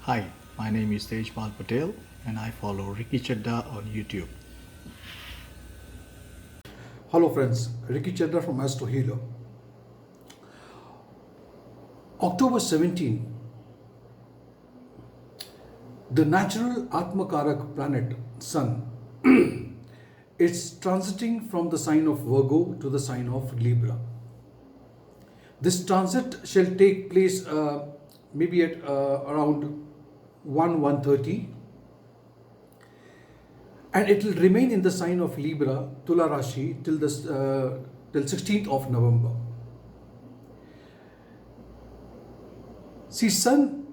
Hi, my name is Tejpal Patel and I follow Ricky Chadda on YouTube. Hello friends, Ricky Chandra from Astro Healer. October 17, the natural Atmakarak planet Sun is transiting from the sign of Virgo to the sign of Libra. This transit shall take place maybe at around 1:30, and it will remain in the sign of Libra, Tula Rashi, till 16th of November. See, Sun,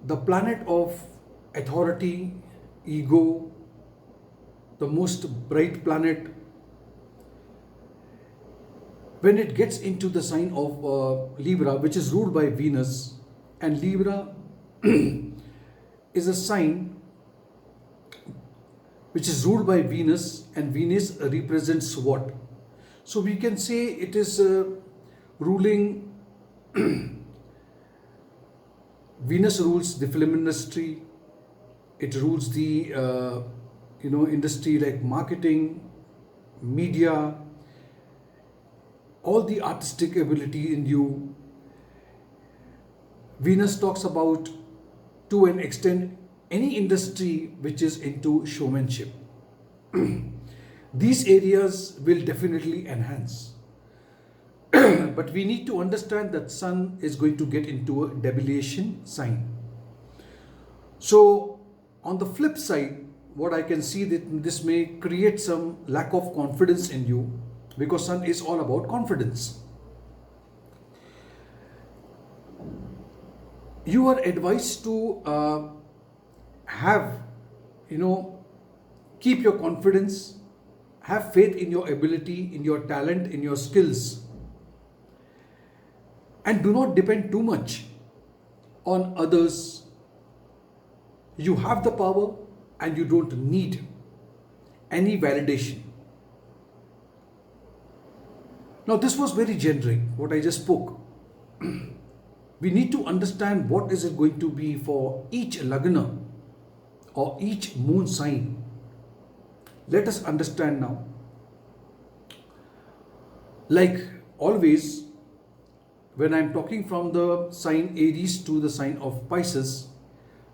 the planet of authority, ego, the most bright planet, when it gets into the sign of Libra, which is ruled by Venus, and Libra is a sign which is ruled by Venus, and Venus represents what? So we can say it is ruling. Venus rules the film industry. It rules the industry like marketing, media, all the artistic ability in you. Venus talks about, to an extent, any industry which is into showmanship. These areas will definitely enhance. But we need to understand that Sun is going to get into a debilation sign. So, on the flip side, what I can see that this may create some lack of confidence in you, because Sun is all about confidence. You are advised to have, keep your confidence, have faith in your ability, in your talent, in your skills, and do not depend too much on others. You have the power and you don't need any validation. Now, this was very generic, what I just spoke. We need to understand what is it going to be for each lagna or each moon sign. Let us understand now. Like always, when I am talking from the sign Aries to the sign of Pisces,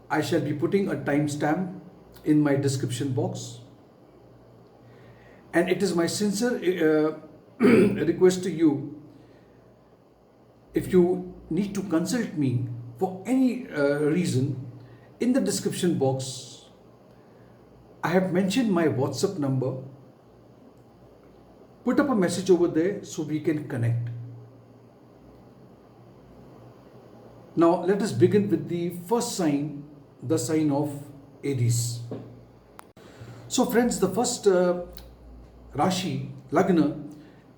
I shall be putting a timestamp in my description box. And it is my sincere request to you, if you need to consult me for any reason, in the description box, I have mentioned my WhatsApp number. Put up a message over there so we can connect. Now, let us begin with the first sign, the sign of Aries. So, friends, the first Rashi, Lagna,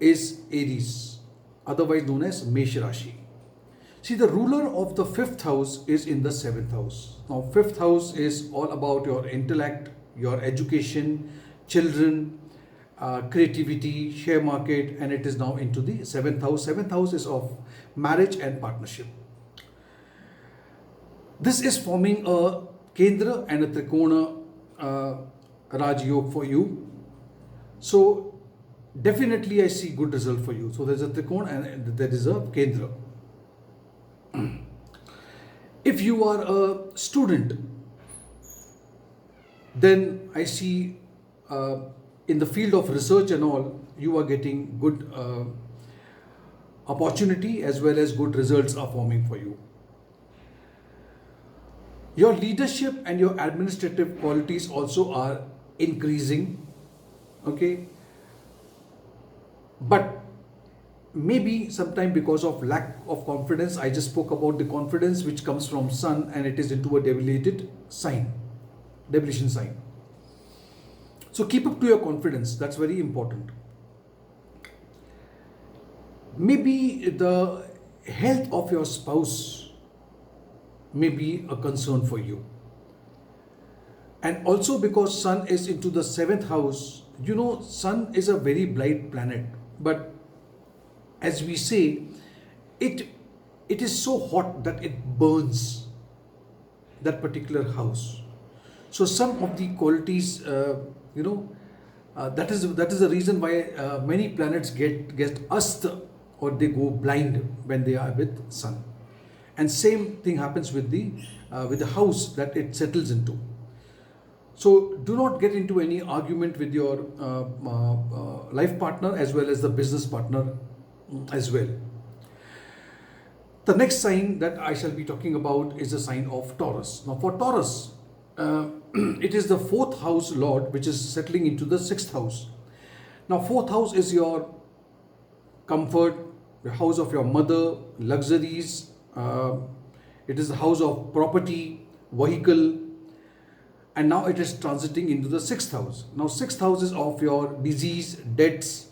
is Aries, otherwise known as Mesh Rashi. See, the ruler of the fifth house is in the seventh house. Now, fifth house is all about your intellect, your education, children, creativity, share market, and it is now into the seventh house. Seventh house is of marriage and partnership. This is forming a Kendra and a Trikona Raj Yog for you. So definitely I see good result for you. So there is a Trikona and there is a Kendra. If you are a student, then I see in the field of research and all, you are getting good opportunity as well as good results are forming for you. Your leadership and your administrative qualities also are increasing, okay? But maybe sometime because of lack of confidence, I just spoke about the confidence which comes from Sun, and it is into a debilation sign. So keep up to your confidence, that's very important. Maybe the health of your spouse may be a concern for you. And also because Sun is into the seventh house, Sun is a very bright planet, but as we say, it is so hot that it burns. that particular house. So some of the qualities, that is the reason why many planets get ast or they go blind when they are with sun. And same thing happens with the house that it settles into. So do not get into any argument with your life partner as well as the business partner as well. The next sign that I shall be talking about is the sign of Taurus. Now for Taurus, it is the fourth house lord which is settling into the sixth house. Now fourth house is your comfort, the house of your mother, luxuries. It is the house of property, vehicle, and now it is transiting into the sixth house. Now sixth house is of your disease, debts,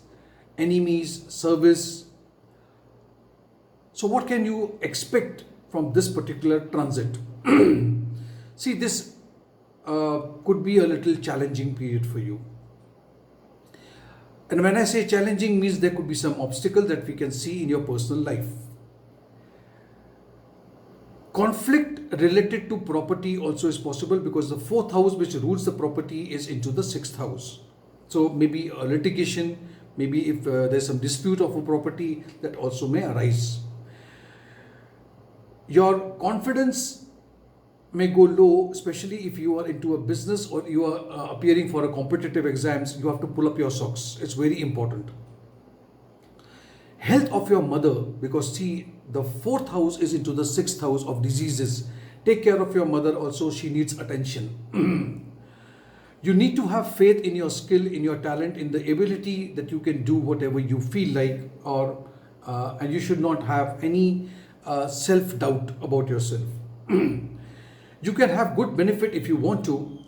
enemies, service. So what can you expect from this particular transit? See, this could be a little challenging period for you. And when I say challenging, means there could be some obstacle that we can see in your personal life. Conflict related to property also is possible because the fourth house which rules the property is into the sixth house. So maybe a litigation, maybe if there's some dispute of a property, that also may arise. Your confidence may go low, especially if you are into a business or you are appearing for a competitive exams. You have to pull up your socks. It's very important. Health of your mother, because see, the fourth house is into the sixth house of diseases. Take care of your mother also, she needs attention. You need to have faith in your skill, in your talent, in the ability that you can do whatever you feel like, and you should not have any self-doubt about yourself. You can have good benefit if you want to,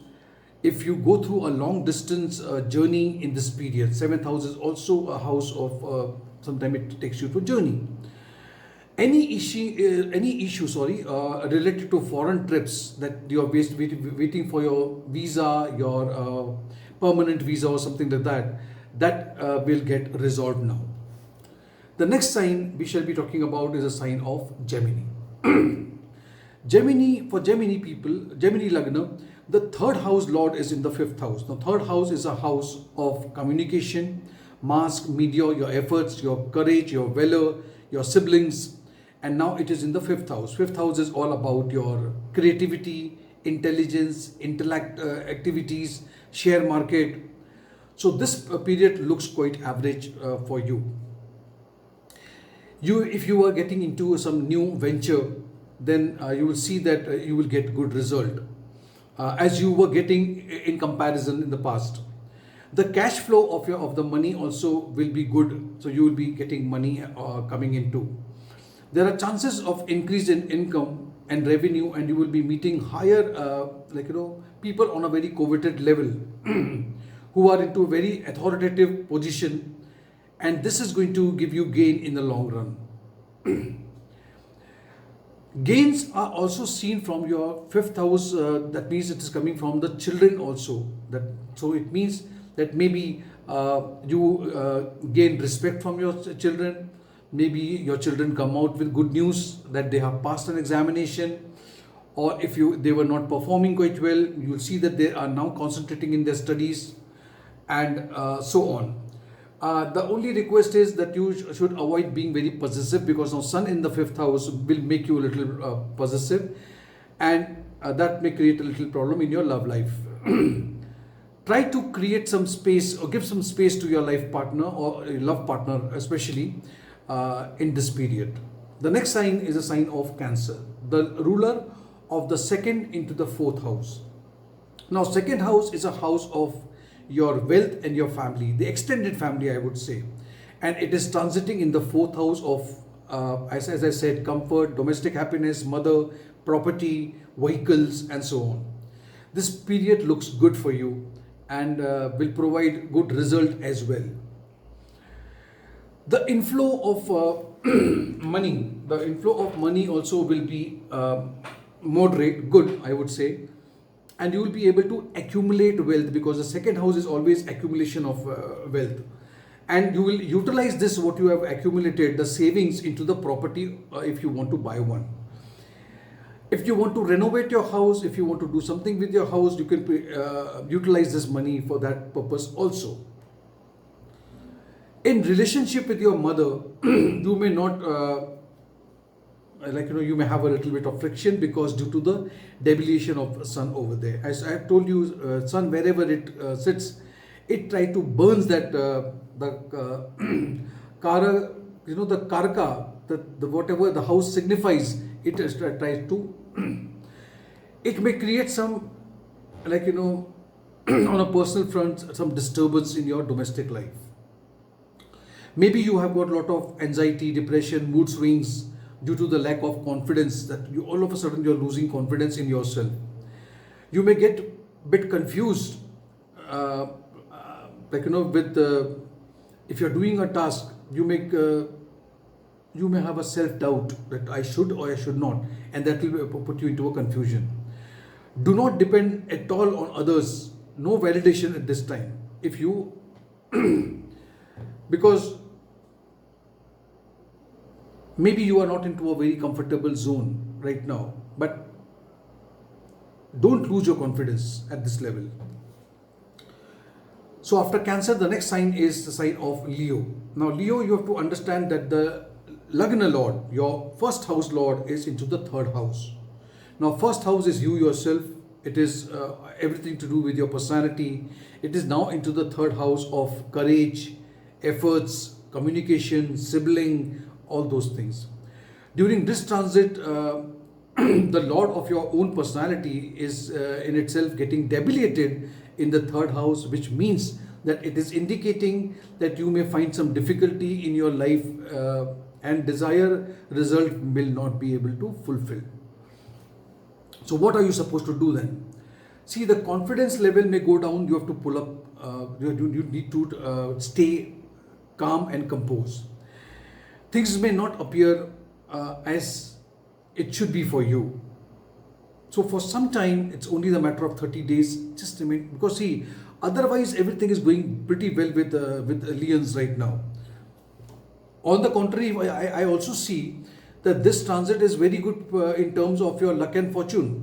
if you go through a long distance journey in this period. Seventh house is also a house of sometimes it takes you to journey. Any issue related to foreign trips that you are waiting for your visa, your permanent visa or something like that will get resolved now. The next sign we shall be talking about is a sign of Gemini. For Gemini people, Gemini Lagna, the third house lord is in the fifth house. Now third house is a house of communication, mass media, your efforts, your courage, your valor, your siblings, and now it is in the fifth house. Fifth house is all about your creativity, intelligence, intellect activities, share market. So this period looks quite average for you. If you are getting into some new venture, then you will see that you will get good result as you were getting in comparison in the past. The cash flow of the money also will be good, so you will be getting money coming into. There are chances of increase in income and revenue, and you will be meeting higher people on a very coveted level who are into a very authoritative position, and this is going to give you gain in the long run. Gains are also seen from your fifth house. That means it is coming from the children also. So it means that maybe you gain respect from your children. Maybe your children come out with good news that they have passed an examination, or if they were not performing quite well, you will see that they are now concentrating in their studies, and so on. The only request is that you should avoid being very possessive, because now Sun in the fifth house will make you a little possessive, and that may create a little problem in your love life. Try to create some space or give some space to your life partner or your love partner, especially in this period. The next sign is a sign of Cancer, the ruler of the second into the fourth house. Now, second house is a house of your wealth and your family, the extended family, I would say, and it is transiting in the fourth house of, as I said, comfort, domestic happiness, mother, property, vehicles, and so on. This period looks good for you and will provide good result as well. The inflow of money also will be moderate, good, I would say, and you will be able to accumulate wealth, because the second house is always accumulation of wealth, and you will utilize this, what you have accumulated, the savings, into the property if you want to buy one. If you want to renovate your house, if you want to do something with your house, you can utilize this money for that purpose also. In relationship with your mother, you may not you may have a little bit of friction because due to the debilation of sun over there. As I have told you, sun wherever it sits, it try to burns that the kara, the karka, the whatever the house signifies, it tries to it may create some on a personal front some disturbance in your domestic life. Maybe you have got a lot of anxiety, depression, mood swings due to the lack of confidence, that you all of a sudden you're losing confidence in yourself. You may get a bit confused, with if you're doing a task, you may have a self doubt that I should or I should not, and that will put you into a confusion. Do not depend at all on others. No validation at this time. If you because maybe you are not into a very comfortable zone right now, but don't lose your confidence at this level. So after Cancer, the next sign is the sign of Leo. Now Leo, you have to understand that the Lagna Lord, your first house Lord, is into the third house. Now first house is you yourself. It is everything to do with your personality. It is now into the third house of courage, efforts, communication, sibling, all those things. During this transit, the Lord of your own personality is in itself getting debilitated in the third house, which means that it is indicating that you may find some difficulty in your life and desired result will not be able to fulfill. So what are you supposed to do then? See, the confidence level may go down. You have to pull up. You need to stay calm and composed. Things may not appear as it should be for you. So for some time, it's only the matter of 30 days. Just remain, because see, otherwise everything is going pretty well with Lions right now. On the contrary, I also see that this transit is very good in terms of your luck and fortune,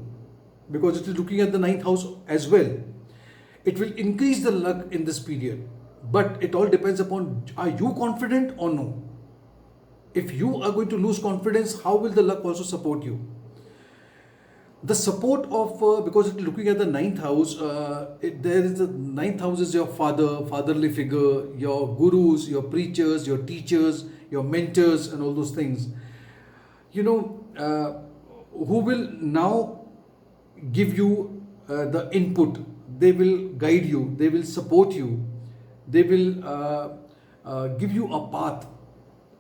because it is looking at the ninth house as well. It will increase the luck in this period, but it all depends upon, are you confident or no? If you are going to lose confidence, how will the luck also support you? The support of, because it's looking at the ninth house, there is the ninth house is your fatherly figure, your gurus, your preachers, your teachers, your mentors, and all those things. Who will now give you the input. They will guide you, they will support you, they will give you a path,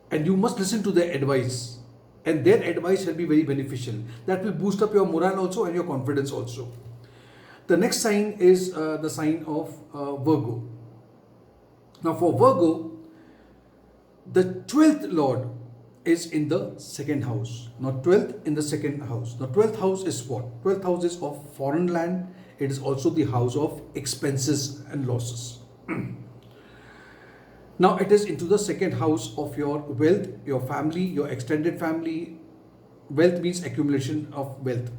and you must listen to their advice, and their advice shall be very beneficial. That will boost up your morale also and your confidence also. The next sign is the sign of Virgo. Now for Virgo, the 12th Lord is in the second house. Now 12th in the second house. Now 12th house is what? 12th house is of foreign land. It is also the house of expenses and losses. Now it is into the second house of your wealth, your family, your extended family. Wealth means accumulation of wealth.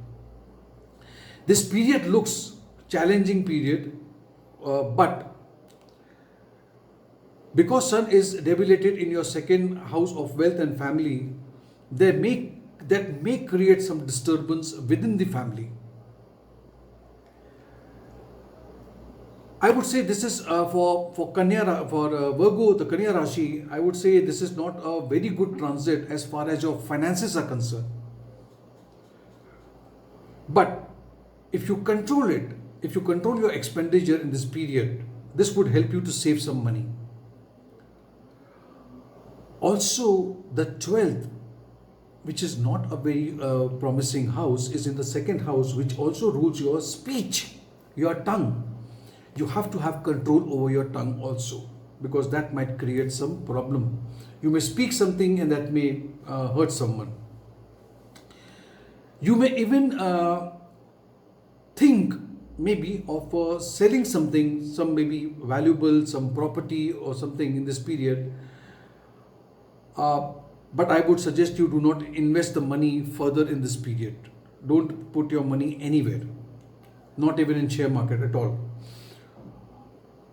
This period looks challenging period, but because Sun is debilitated in your second house of wealth and family, that may create some disturbance within the family. I would say this is for Virgo, the Kanya Rashi. I would say this is not a very good transit as far as your finances are concerned. But if you control it, if you control your expenditure in this period, this would help you to save some money. Also, the 12th, which is not a very promising house, is in the second house, which also rules your speech, your tongue. You have to have control over your tongue also, because that might create some problem. You may speak something and that may hurt someone. You may even think maybe of selling something, some maybe valuable, some property or something in this period. But I would suggest you do not invest the money further in this period. don't put your money anywhere, not even in share market at all.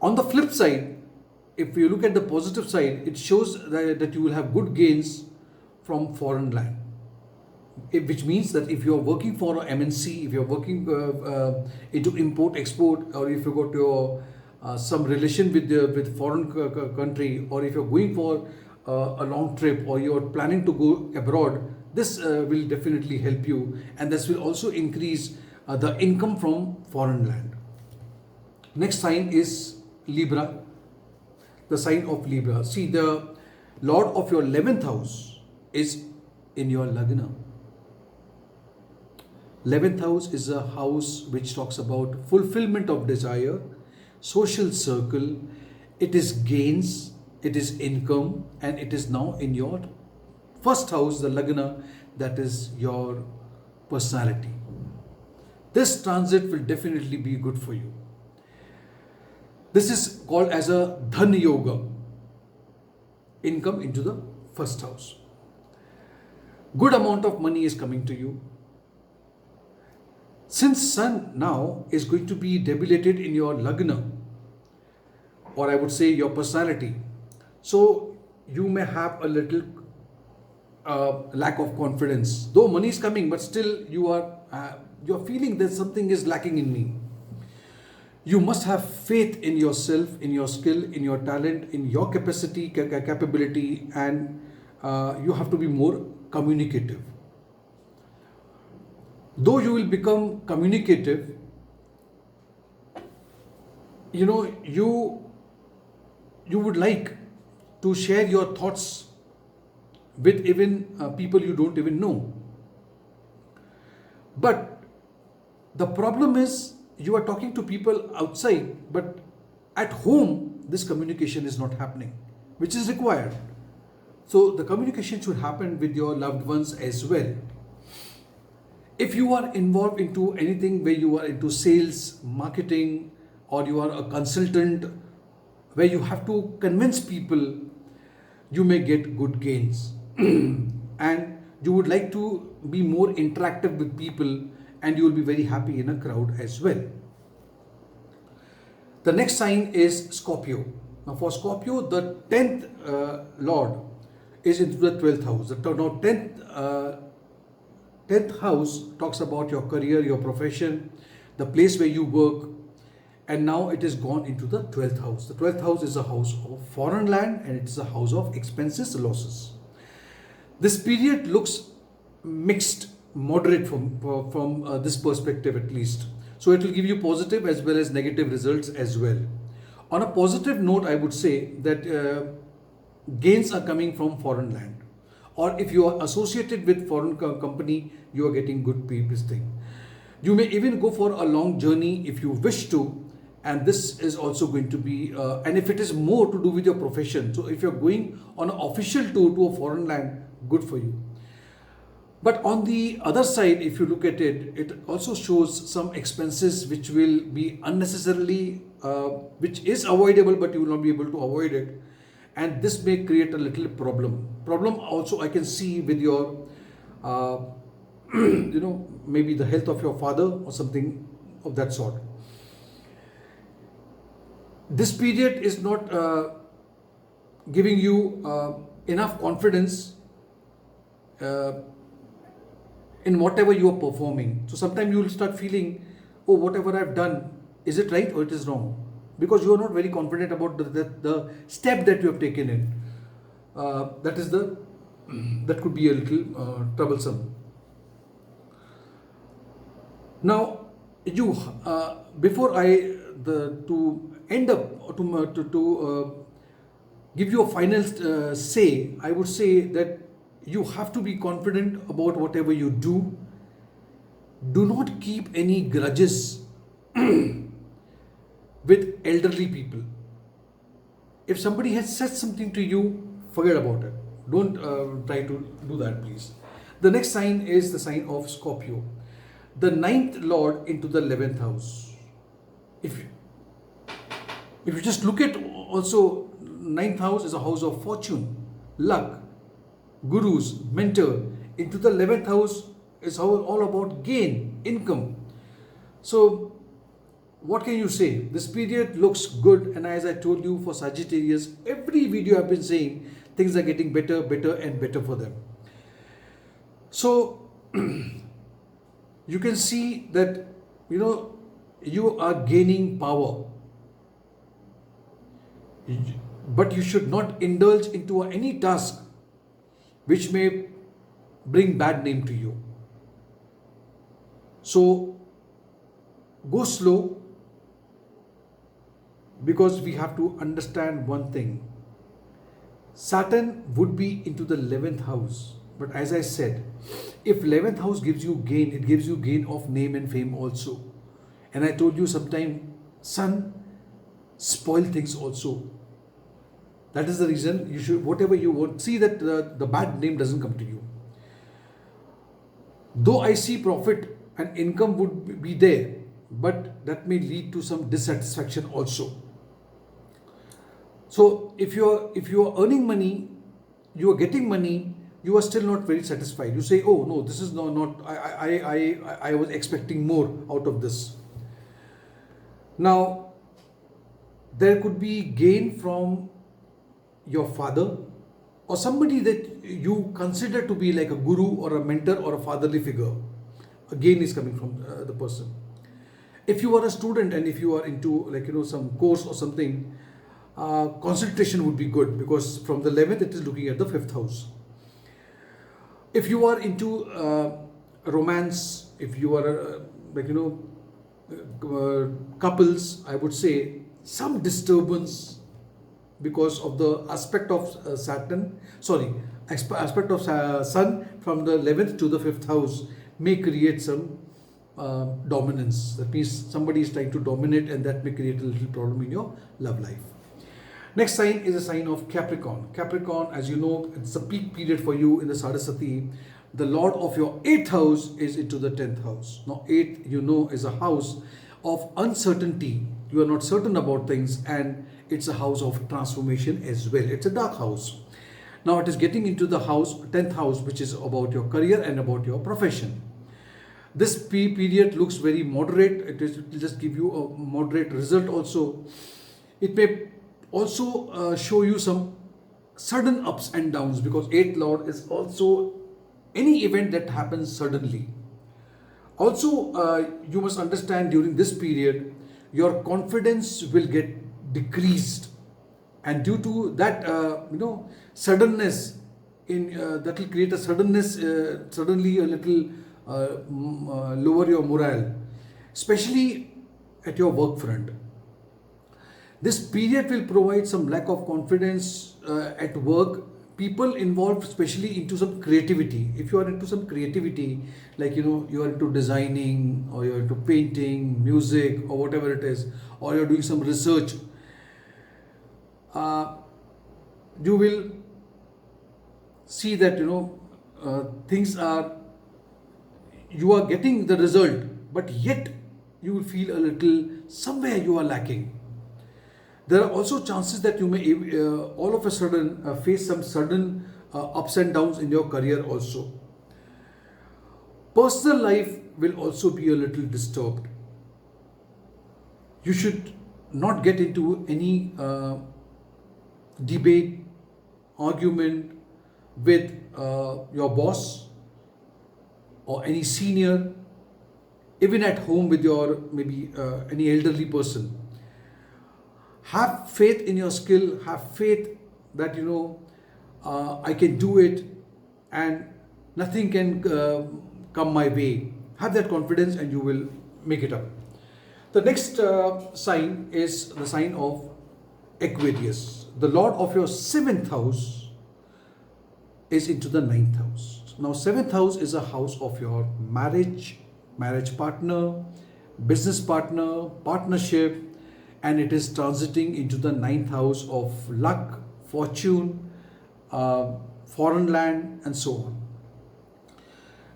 On the flip side, if you look at the positive side, it shows that you will have good gains from foreign land. Which means that if you are working for a MNC, if you are working into import export, or if you got your some relation with foreign country, or if you're going for a long trip, or you're planning to go abroad, this will definitely help you, and this will also increase the income from foreign land. Next sign is Libra, the sign of Libra. See, the Lord of your 11th house is in your Lagna. 11th house is a house which talks about fulfillment of desire, social circle, it is gains, it is income, and it is now in your first house, the Lagna, that is your personality. This transit will definitely be good for you. This is called as a Dhan Yoga, income into the first house. Good amount of money is coming to you. Since Sun now is going to be debilitated in your Lagna, or I would say your personality, so you may have a little lack of confidence. Though money is coming, but still you're feeling that something is lacking in me. You must have faith in yourself, in your skill, in your talent, in your capacity, capability, and you have to be more communicative. Though you will become communicative, you would like to share your thoughts with even people you don't even know. But the problem is, you are talking to people outside, but at home this communication is not happening, which is required. So the communication should happen with your loved ones as well. If you are involved into anything where you are into sales, marketing, or you are a consultant where you have to convince people, you may get good gains. And you would like to be more interactive with people, and you will be very happy in a crowd as well. The next sign is Scorpio. Now for Scorpio, the 10th Lord is into the 12th house. Now 10th house talks about your career, your profession, the place where you work, and now it is gone into the 12th house. The 12th house is a house of foreign land, and it is a house of expenses, losses. This period looks mixed, moderate from this perspective at least. So it will give you positive as well as negative results as well. On a positive note, I would say that gains are coming from foreign land. Or if you are associated with foreign company, you are getting good this thing. You may even go for a long journey if you wish to, and this is also going to be, and if it is more to do with your profession. So if you're going on an official tour to a foreign land, good for you. But on the other side, if you look at it, it also shows some expenses which will be unnecessarily, which is avoidable, but you will not be able to avoid it. And this may create a little problem. Problem also I can see with your, maybe the health of your father or something of that sort. This period is not giving you enough confidence in whatever you are performing. So sometimes you will start feeling, oh, whatever I've done, is it right or it is wrong? Because you are not very confident about the step that you have taken in. That could be a little troublesome. Now, before to end up to give you a final say, I would say that you have to be confident about whatever you do. Do not keep any grudges with elderly people. If somebody has said something to you, forget about it. Don't try to do that, please. The next sign is the sign of Scorpio. The 9th Lord into the 11th house. If you just look at also, 9th house is a house of fortune, luck, gurus, mentor. Into the 11th house, is all about gain, income. So what can you say? This period looks good, and as I told you for Sagittarius, every video I've been saying things are getting better, better and better for them. So you can see that you are gaining power, but you should not indulge into any task which may bring bad name to you. So go slow, because we have to understand one thing. Saturn would be into the 11th house, but as I said, if 11th house gives you gain, it gives you gain of name and fame also. And I told you sometime Sun spoil things also. That is the reason you should, whatever you want, see that the bad name doesn't come to you. Though I see profit and income would be there, but that may lead to some dissatisfaction also. So if you are earning money, you are getting money, you are still not very satisfied. You say, oh no, this is not I was expecting more out of this. Now there could be gain from your father or somebody that you consider to be like a guru or a mentor or a fatherly figure. A gain is coming from the person. If you are a student and if you are into some course or something, concentration would be good, because from the 11th it is looking at the 5th house. If you are into romance, if you are couples, I would say some disturbance because of the aspect of aspect of Sun from the 11th to the 5th house may create some dominance. That means somebody is trying to dominate, and that may create a little problem in your love life. Next sign is a sign of Capricorn. Capricorn, as you know, it's a peak period for you in the Saraswati. The Lord of your 8th house is into the 10th house. Now 8th, is a house of uncertainty. You are not certain about things, and it's a house of transformation as well. It's a dark house. Now it is getting into the 10th house, which is about your career and about your profession. This period looks very moderate. It will just give you a moderate result also. It may also show you some sudden ups and downs, because 8th Lord is also any event that happens suddenly. Also, you must understand during this period, your confidence will get decreased, and due to that, suddenness that will create a suddenness, suddenly a little lower your morale, especially at your work front. This period will provide some lack of confidence at work. People involved, especially into some creativity. If you are into some creativity, like you are into designing, or you are into painting, music, or whatever it is, or you are doing some research, you will see that things are, you are getting the result, but yet you will feel a little somewhere you are lacking. There are also chances that you may all of a sudden face some sudden ups and downs in your career also. Personal life will also be a little disturbed. You should not get into any debate, argument with your boss or any senior, even at home with your maybe any elderly person. Have faith in your skill, have faith that I can do it and nothing can come my way. Have that confidence and you will make it up. The next sign is the sign of Aquarius. The Lord of your 7th house is into the 9th house. Now 7th house is a house of your marriage partner, business partner, partnership, and it is transiting into the 9th house of luck, fortune, foreign land, and so on.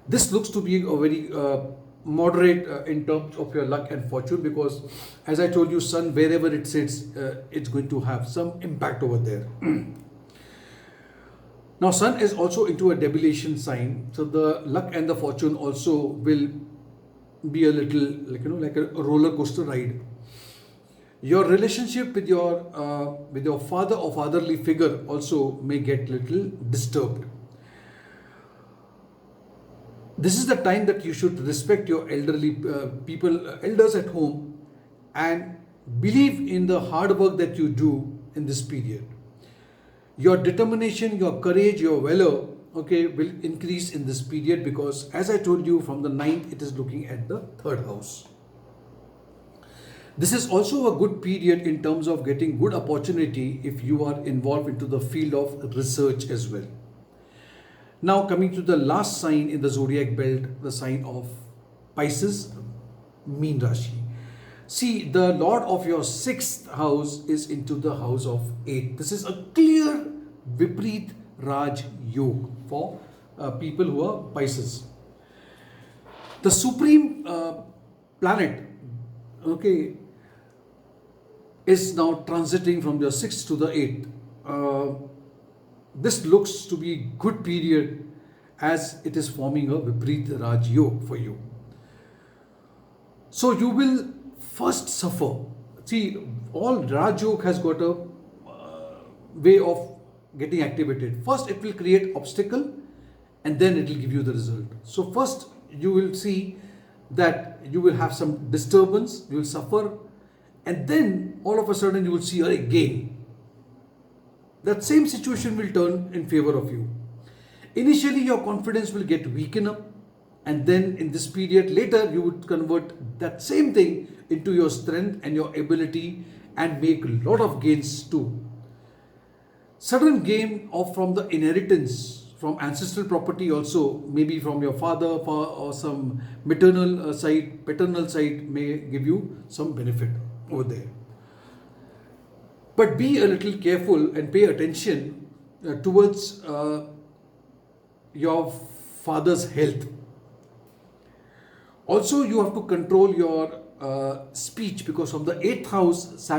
This looks to be a very moderate in terms of your luck and fortune, because as I told you, Sun, wherever it sits, it's going to have some impact over there. Now, Sun is also into a debilation sign, so the luck and the fortune also will be a little like a roller coaster ride. Your relationship with your father or fatherly figure also may get little disturbed. This is the time that you should respect your elderly elders at home, and believe in the hard work that you do in this period. Your determination, your courage, your valor, okay, will increase in this period, because as I told you, from the ninth it is looking at the third house. This is also a good period in terms of getting good opportunity if you are involved into the field of research as well. Now coming to the last sign in the zodiac belt, the sign of Pisces, Meen Rashi. See, the lord of your sixth house is into the house of eight. This is a clear Vipreet Raj Yog for people who are Pisces. The supreme planet, okay, is now transiting from the sixth to the eighth. This looks to be good period, as it is forming a Vipreet Raj Yog for you. So you will first suffer. See, all Raj Yog has got a way of getting activated. First it will create obstacle, and then it will give you the result. So first you will see that you will have some disturbance, you will suffer, and then all of a sudden you will see a gain. That same situation will turn in favor of you. Initially your confidence will get weakened up, and then in this period later you would convert that same thing into your strength and your ability, and make a lot of gains too. Sudden gain of from the inheritance from ancestral property also, maybe from your father or some maternal side, paternal side, may give you some benefit over there. But be a little careful and pay attention towards your father's health. Also, you have to control your speech, because from the 8th house,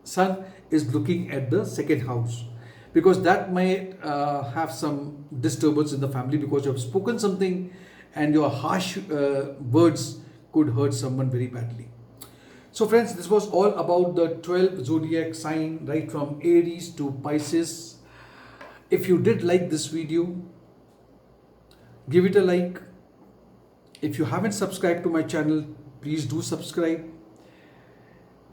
Sun is looking at the 2nd house, because that might have some disturbance in the family, because you have spoken something and your harsh words could hurt someone very badly. So friends, this was all about the 12 zodiac sign, right from Aries to Pisces. If you did like this video, give it a like. If you haven't subscribed to my channel, please do subscribe.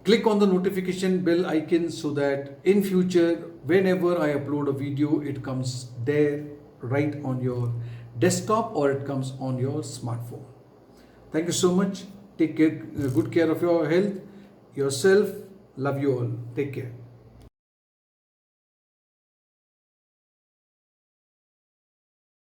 Click on the notification bell icon so that in future, whenever I upload a video, it comes there right on your desktop, or it comes on your smartphone. Thank you so much. Take care, good care of your health, yourself. Love you all. Take care.